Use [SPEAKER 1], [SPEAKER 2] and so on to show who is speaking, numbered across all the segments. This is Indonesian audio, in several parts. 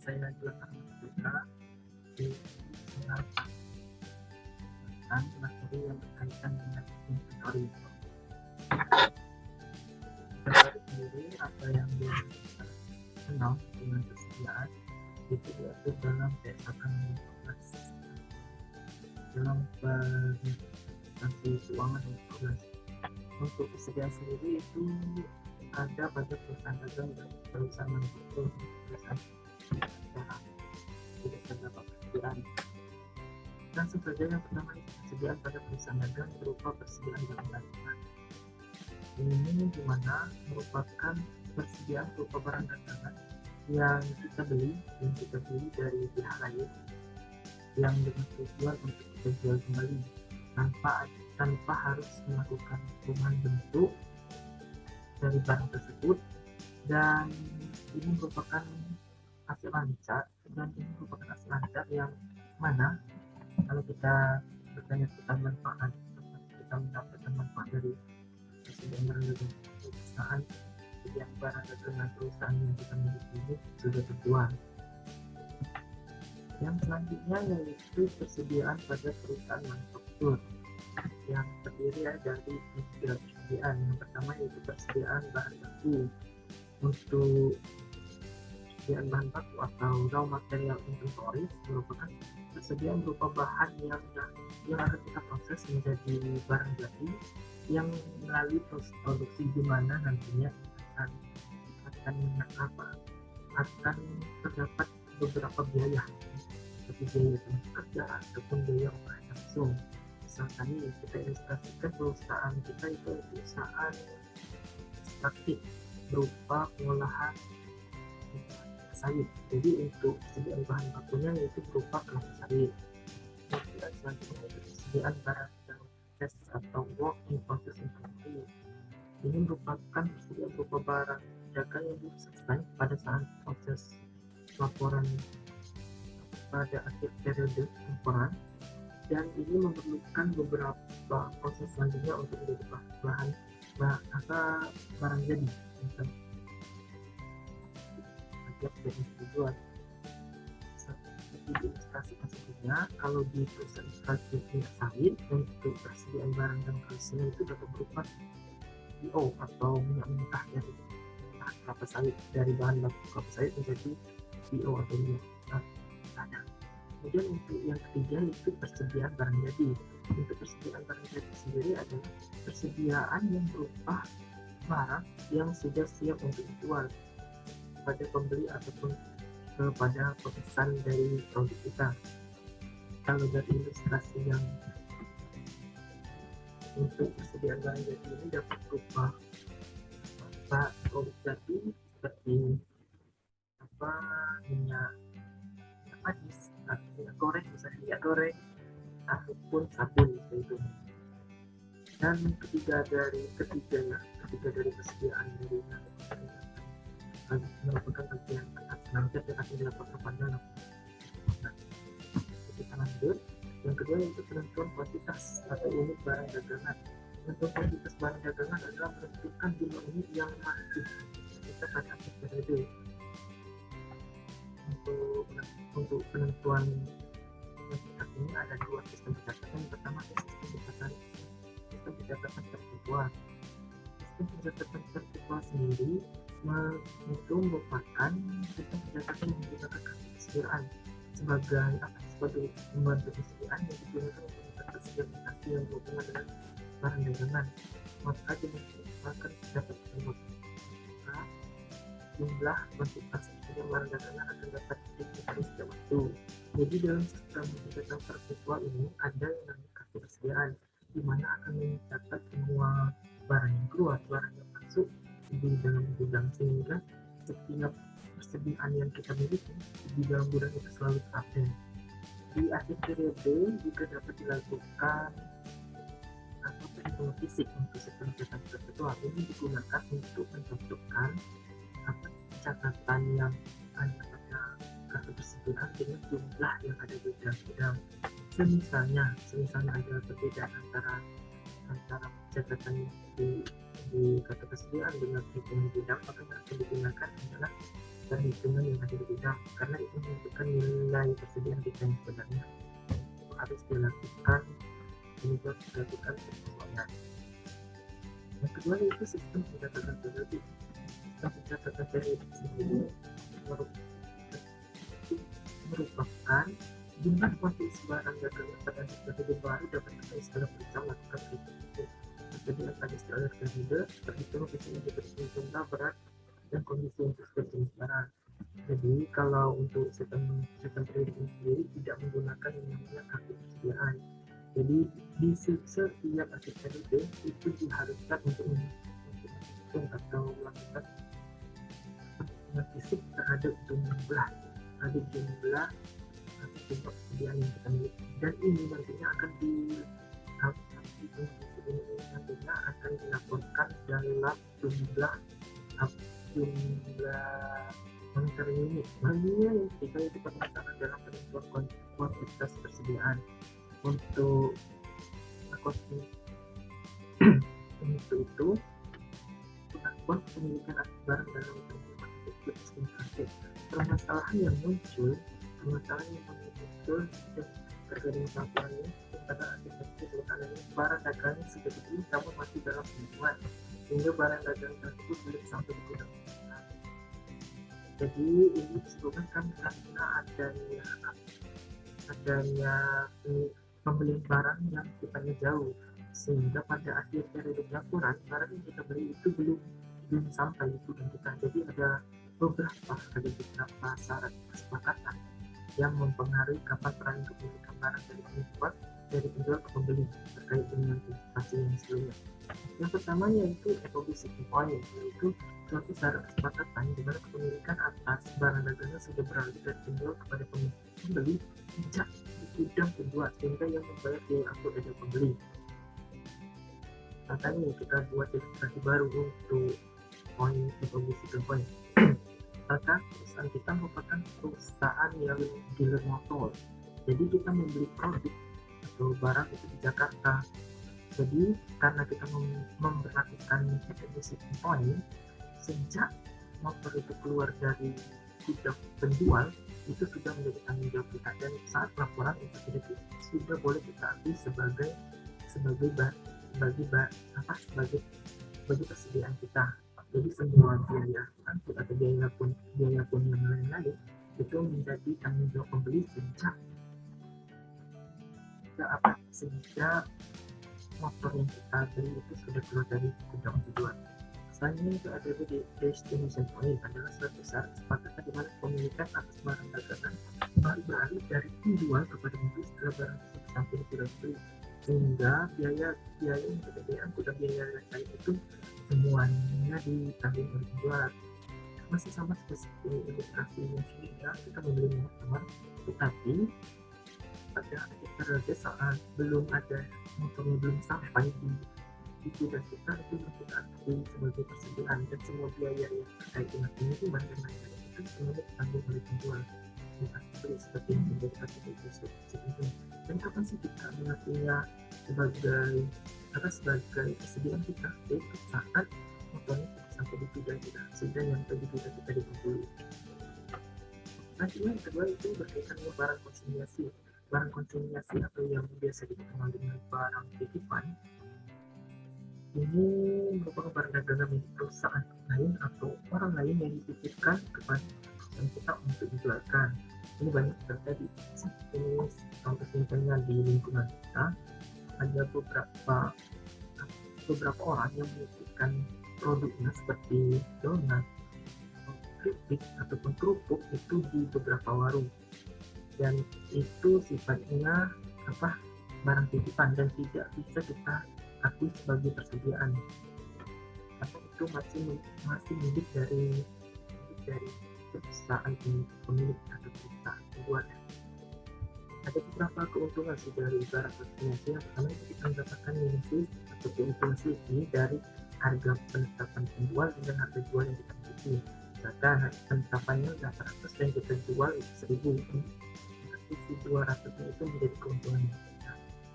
[SPEAKER 1] saya jelaskan juga di channel materi yang berkaitan dengan inventory. Inventory sendiri apa yang dikenal dengan persediaan itu diatur dalam PSAK 15 dalam Transaksi Keuangan 15. Untuk persediaan sendiri itu ada pada perusahaan dagang dan perusahaan manufaktur, perusahaan tidak terdapat persediaan. Langsung saja yang pertama itu persediaan pada perusahaan dagang berupa persediaan barang dagangan. Ini dimana merupakan persediaan berupa barang dagangan yang kita beli dari pihak lain yang dengan tujuan untuk kita jual kembali tanpa harus melakukan perubahan bentuk dari barang tersebut, dan ini merupakan hasil lancar yang mana kalau kita bertanya tentang manfaat, kita mendapatkan manfaat dari persediaan barang dagangan perusahaan, persediaan barang dagangan perusahaan yang kita miliki ini sudah terjual. Yang selanjutnya yaitu persediaan pada perusahaan manufaktur yang terdiri dari 3 persediaan. Yang pertama yaitu persediaan bahan baku. Untuk persediaan bahan baku atau raw material inventory merupakan persediaan berupa bahan yang akan kita proses menjadi barang jadi yang melalui proses produksi, di mana nantinya akan terdapat beberapa biaya seperti biaya tenaga kerja ataupun biaya operasi langsung. Misalkan ini kita ilustrasikan perusahaan kita itu perusahaan ekstraktif berupa pengolahan sawit. Jadi untuk persediaan bahan bakunya yaitu berupa kelapa sawit. Kemudian selanjutnya itu persediaan barang proses atau work in process inventory. Ini merupakan persediaan berupa barang dagang yang belum selesai pada saat proses laporan pada akhir periode laporan, dan ini memerlukan beberapa proses selanjutnya untuk menjadi barang jadi. Tujuan seperti diilustrasikan sebelumnya, kalau di perusahaan ekstraktif minyak sawit untuk persediaan barang dan hasilnya itu dapat berupa PO atau minyak mentah dari kelapa sawit, dari bahan baku kelapa sawit menjadi PO atau minyak mentah. Kemudian untuk yang ketiga itu persediaan barang jadi. Untuk persediaan barang jadi sendiri adalah persediaan yang berupa barang yang sudah siap untuk dijual pada pembeli ataupun kepada pemesan dari produk kita. Kalau dari ilustrasi yang untuk persediaan barang jadi ini dapat berupa produk jadi seperti minyak manis, minyak goreng, misalnya minyak goreng ataupun sabun itu. Dan ketiga dari persediaan dari merupakan bagian nanti akan dilaporkan pada laporan. Kita lanjut. Yang kedua yaitu penentuan kuantitas atau unit barang dagangan. Penentuan kuantitas barang dagangan adalah menentukan jumlah unit yang masih kita pada akhir periode. Untuk penentuan kuantitas ini ada 2 sistem pencatatan. Yang pertama sistem pencatatan tervirtual. Sistem pencatatan tervirtual sendiri itu merupakan sistem pencatatan yang menggunakan kartu persediaan sebagai pembantu persediaan yang digunakan untuk mencatat setiap transaksi yang berhubungan dengan barang dagangan. Maka akan dapat jumlah kuantitas persediaan barang dagangan akan dapat dihitung setiap waktu. Jadi dalam sistem pencatatan tervirtual ini ada yang namanya kartu persediaan, di mana akan mencatat semua barang yang keluar, barang yang masuk di dalam gudang, sehingga setiap persediaan yang kita miliki di dalam gudang itu selalu terupdate. Di akhir periode juga dapat dilakukan atau perhitungan fisik untuk sistem pencatatan tervirtual. Ini digunakan untuk mencocokkan catatan yang ada pada kartu persediaan dengan jumlah yang ada di dalam gudang. Misalnya ada perbedaan antara catatan di kartu persediaan dengan perhitungan gudang, maka yang akan digunakan adalah perhitungan yang ada di gudang, karena itu menentukan nilai persediaan kita yang sebenarnya. Harus dilakukan penyesuaian. Yang kedua itu sistem pencatatan periodik. Sistem pencatatan periodik sendiri merupakan jumlah kuantitas barang dagangan pada periode baru dapat kita secara berusaha melakukan itu. Jadi akan istilah periode terhitung biasanya diberi jumlah berat dan kondisi untuk setiap jenis barang. Jadi kalau untuk sistem periode sendiri tidak menggunakan yang namanya kartu persediaan. Jadi di setiap akhir periode itu diharuskan untuk menghitung atau melakukan fisik terhadap jumlah persediaan yang kita miliki, dan ini nantinya akan dilaporkan dalam jumlah monetary unit. Yang ketiga itu permasalahan dalam penentuan kuantitas persediaan. Untuk itu pengakuan kepemilikan barang dalam permasalahan yang muncul terjadi masalah ini pada akhirnya barang dagangan seperti ini namun masih dalam hubungan sehingga barang dagangan tersebut belum sampai di gudang. Jadi ini disebabkan karena adanya pembelian barang yang sifatnya jauh, sehingga pada akhir periode pelaporan barang yang kita beli itu belum sampai di gudang kita. Jadi ada beberapa syarat kesepakatan yang mempengaruhi kapan peran kepemilikan barang dari penjual ke pembeli terkait dengan investasi yang sebelumnya. Yang pertama yaitu FOB shipping point, yaitu suatu syarat kesepakatan di mana kepemilikan atas barang dagangan sudah beralih dari penjual kepada pembeli sejak di gudang penjual, sehingga yang membayar biaya angkut adalah pembeli. Makanya kita buat ilustrasi baru untuk poin FOB shipping point. Maka perusahaan kita merupakan perusahaan yang dealer motor. Jadi kita membeli produk atau barang itu di Jakarta. Jadi karena kita memperhatikan shipping point, sejak motor itu keluar dari gudang penjual itu sudah menjadi tanggung jawab kita, dan saat laporan itu sudah boleh kita ambil sebagai persediaan kita. Jadi semua biaya angkut atau biaya pun yang lain-lain itu menjadi tanggung jawab pembeli sejak motor yang kita beli itu sudah keluar dari gudang penjual. Selanjutnya itu ada di destination point, adalah suatu syarat kesepakatan di mana kepemilikan atas barang dagangan baru beralih dari penjual kepada pembeli setelah barang tersebut sampai di gudang pembeli, sehingga biaya yang berbeda dan biaya lain itu semuanya ditanggung oleh penjual. Masih sama seperti ilustrasi yang sebelumnya, kita membeli motor, tetapi pada akhir periode saat motornya belum sampai di gudang kita, itu kita akui sebagai persediaan, dan semua biaya yang terkait dengan pengiriman dan lain-lain itu semuanya ditanggung oleh penjual. Seperti yang menjadi artikel itu. Dan kapan sih kita mengakuinya sebagai persediaan kita? Yaitu saat motornya sudah sampai di gudang kita, sudah nyampe di gudang kita di Bengkulu. Yang kedua itu berkaitan dengan barang konsinyasi. Barang konsinyasi atau yang biasa dikenal dengan barang titipan, ini merupakan barang dagangan milik perusahaan lain atau orang lain yang dititipkan kepada perusahaan kita untuk dijualkan. Ini banyak terjadi. Ini contohnya di lingkungan kita ada beberapa orang yang menitipkan produknya seperti donat, keripik ataupun kerupuk itu di beberapa warung, dan itu sifatnya barang titipan dan tidak bisa kita akui sebagai persediaan, karena itu masih milik dari perusahaan pemilik atau perusahaan pembuat. Ada beberapa keuntungan sih dari barang konsinyasi. Yang pertama itu kita mendapatkan nilai atau keuntungan selisih dari harga penetapan penjual dengan harga jual yang kita miliki. Bahkan penetapannya 800 dan kita jual itu 1000, tapi 200 itu menjadi keuntungan.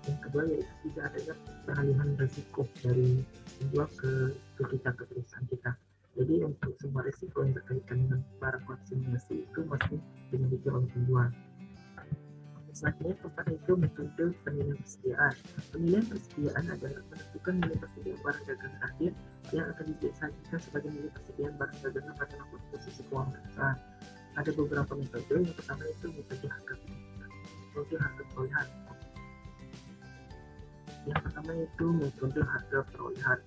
[SPEAKER 1] Yang kedua yaitu tidak adanya peralihan risiko dari penjual ke kita, ke perusahaan kita. Jadi untuk semua risiko yang berkaitan dengan barang konsinyasi itu masih dimiliki oleh penjual. Selanjutnya keempat itu metode penilaian persediaan. Penilaian persediaan adalah menentukan nilai persediaan barang dagangan akhir yang akan disajikan sebagai nilai persediaan barang dagangan pada posisi keuangan perusahaan. Ada beberapa metode. Yang pertama itu metode harga perolehan. Yang pertama itu metode harga perolehan.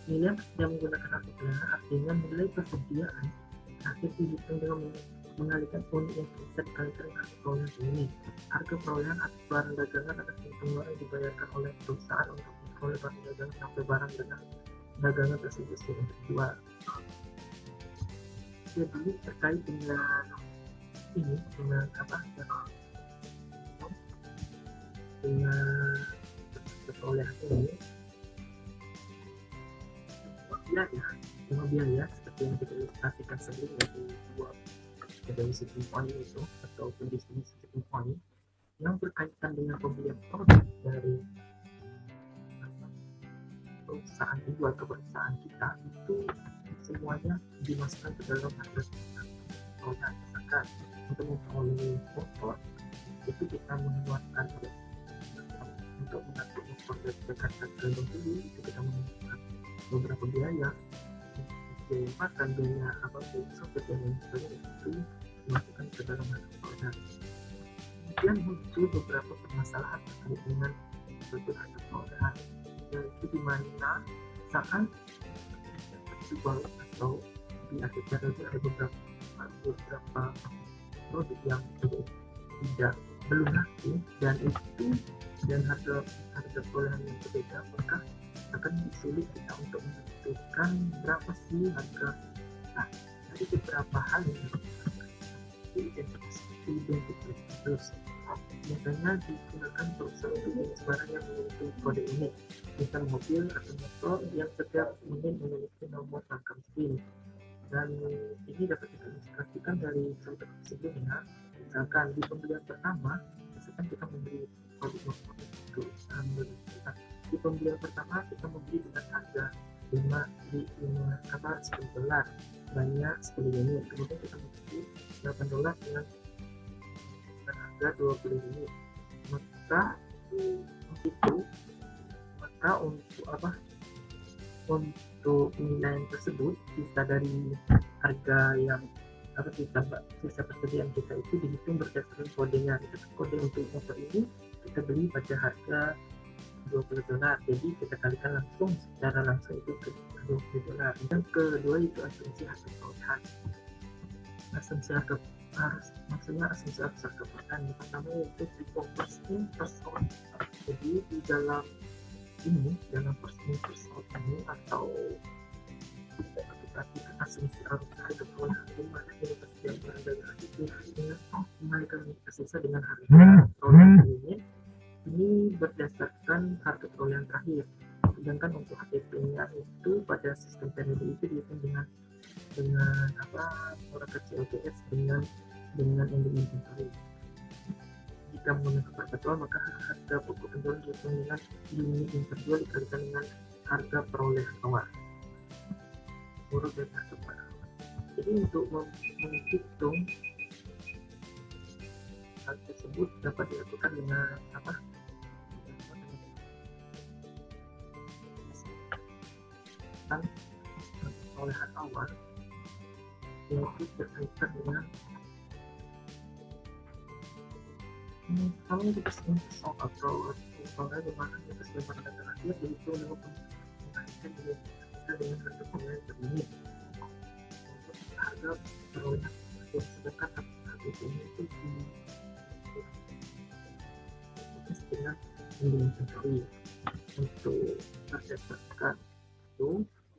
[SPEAKER 1] Nilai yang menggunakan harga perolehan artinya nilai persediaan akhir dihitung dengan mengalihkan unit yang bisa dikalikan harga perolehan unit. Harga perolehan atas barang dagangan atas pengeluaran yang dibayarkan oleh perusahaan untuk memperoleh barang dagangan sampai barang dagangan tersebut sudah dijual. Jadi terkait dengan ini, dengan apa? Dengan perolehan ini, semua biaya seperti yang kita ilustrasikan sebelumnya di dua dari shipping point itu atau distribusi shipping point yang berkaitan dengan pembelian produk dari perusahaan penjual ke perusahaan kita itu semuanya dimasukkan ke dalam harga perolehan. Misalkan untuk memperoleh motor itu kita mengeluarkan untuk mengatur motor dari Jakarta ke Bengkulu itu kita mengeluarkan beberapa biaya makan, biaya sampai dan sebagainya itu dimasukkan ke dalam harga perolehan. Kemudian muncul beberapa permasalahan terkait dengan harga perolehan, yaitu di mana saat terjual atau di akhir periode ada beberapa produk yang belum laku dan harga perolehan yang berbeda, maka akan sulit kita untuk menentukan berapa sih harga. Nah, dari beberapa hal yang identifikasi terus biasanya digunakan perusahaan untuk jenis barang yang memiliki kode unik, misal mobil atau motor yang setiap unit memiliki nomor rangka mesin. Dan ini dapat kita ilustrasikan dari contoh sebelumnya. Misalkan di pembelian pertama, misalkan kita membeli produk motor itu, di pembelian pertama kita membeli dengan harga 10 dolar, banyak 10 unit. Kemudian kita membeli 8 dolar dengan harga 20 unit. Maka untuk penilaian tersebut bisa dari harga yang sisa persediaan kita itu dihitung berdasarkan kodenya. Kode untuk motor ini kita beli pada harga 20 dolar, jadi kita kalikan secara langsung itu ke 20 dolar. Yang kedua itu asumsi harga perolehan. Asumsi harga perolehan yang pertama yaitu first in first out. Jadi di dalam first in first out ini atau kita aplikasikan asumsi harga perolehan di mana nilai persediaan barang dagangan itu mengalihkan sisa dengan harga perolehan unit ini berdasarkan harga perolehan terakhir. Sedangkan untuk HTP-nya itu pada sistem periode itu dihitung dengan kecil COGS dengan ending inventory. Jika menggunakan perpetual, maka harga pokok penjualan dihitung dengan unit inventory dikalikan dengan harga perolehan awal. Urut dari harga perolehan awal. Jadi untuk menghitung hal tersebut dapat dilakukan dengan perolehan awal, yaitu berkaitan dengan kalau kita sebut soal atau soalnya bagaimana kita sebut data akhir yaitu dengan mengaitkan dengan harga perolehan terunit. Untuk harga perolehan sedangkan harga ini itu dengan inventory untuk berdasarkan itu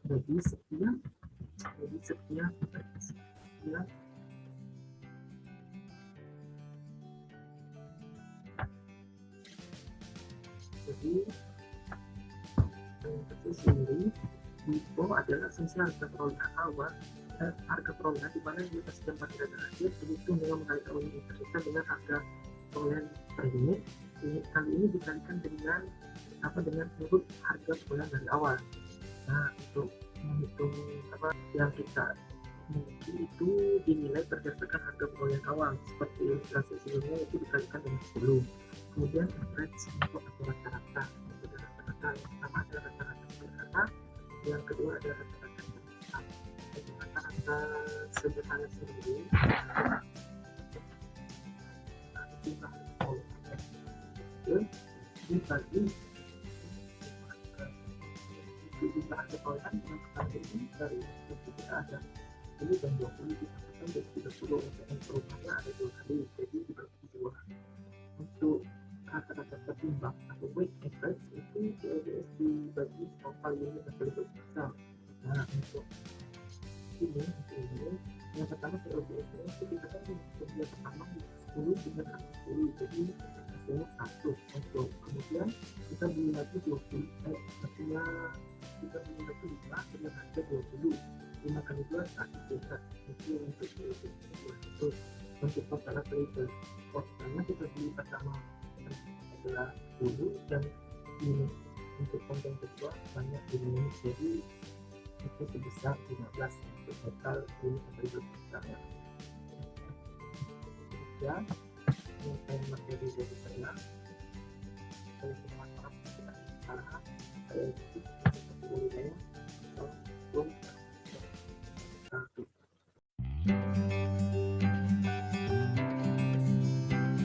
[SPEAKER 1] jadi setiap sendiri itu adalah asumsi harga perolehan awal harga perolehan di mana kita sedang pada data akhir itu dengan mengalihkan unit tersisa dengan harga perolehan per unit. Kali ini dikalikan dengan urut harga perolehan dari awal. Nah, untuk menghitung apa yang kita miliki itu dinilai berdasarkan harga perolehan awal seperti ilustrasi sebelumnya, itu dikalikan dengan 10. Kemudian average untuk atau rata-rata. Untuk rata-rata yang pertama ada rata-rata sederhana, yang kedua ada rata-rata sederhana. Jadi rata-rata sederhana sendiri jumlah dibagi jumlah perolehan yang pertama ini dari kita ada 10 dan 20 dikatakan jadi 30. Untuk yang perubahannya ada 2 kali, jadi dibagi 2. Untuk rata-rata tertimbang atau weight average itu LDS dibagi total unit atau besar. Nah, untuk ini yang pertama LDS itu kita kan yang pertama 10 dengan 10, jadi hasilnya 1. Untuk kemudian kita beli lagi 20, artinya kita beli lagi 5 dengan harga 20, 5 kali 2 1 juta. Itu untuk itu untuk total labor. Pertama kita beli pertama adalah 10 dan ini untuk konten kedua banyak ini, jadi itu sebesar 15 untuk total unit labor pertama. Ya, ini materi dari saya. Saya berharap tidak salah. Saya